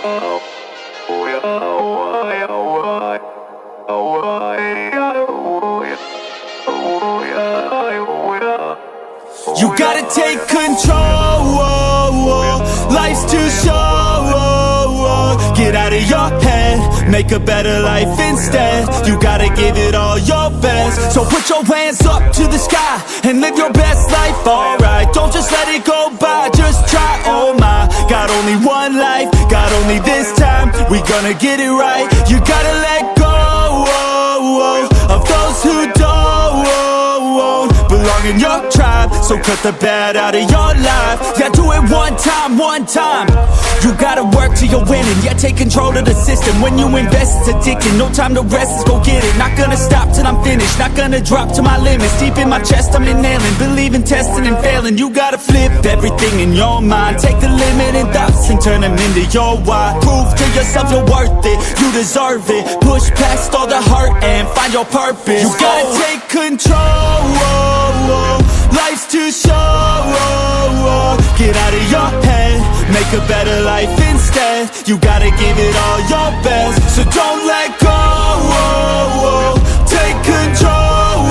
You gotta take control, life's too short. Get out of your head, make a better life instead. You gotta give it all your best. So put your hands up to the sky and live your best life, alright. Don't just let it go by, just try, oh my. Got only one life, got only this time. We gonna get it right. You gotta let go of those who don't belong in your tribe. So cut the bad out of your life. Yeah, do it one time, one time. You gotta work till you're winning. Yeah, take control of the system. When you invest, it's addicting. No time to rest, let's go get it. Not gonna stop till I'm finished. Not gonna drop to my limits. Deep in my chest, I'm inhaling. Believe in testing and failing. You gotta flip everything in your mind. Take the limiting thoughts and turn them into your why. Prove to yourself you're worth it. You deserve it. Push past all the hurt and find your purpose. You gotta take control. Life's too short. Get out of your head, make a better life instead. You gotta give it all your best. So don't let go. Take control.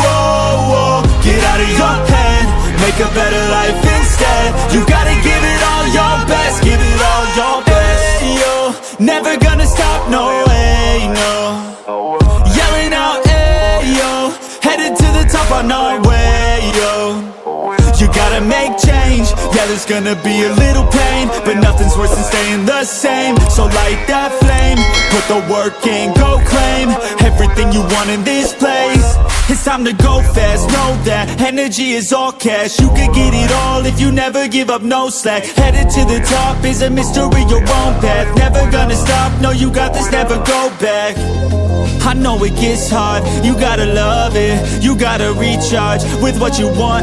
Get out of your head, make a better life instead. You gotta give it all your best. Give it all your best. Hey, yo, never gonna stop, no way, no. Yelling out, hey, yo, headed to the top on our way, yo. You gotta make change, yeah, there's gonna be a little pain, but nothing's worse than staying the same. So light that flame, put the work in, go claim everything you want in this place. It's time to go fast, know that energy is all cash. You can get it all if you never give up, no slack. Headed to the top is a mystery, your own path. Never gonna stop, no, you got this, never go back. I know it gets hard, you gotta love it. You gotta recharge with what you want,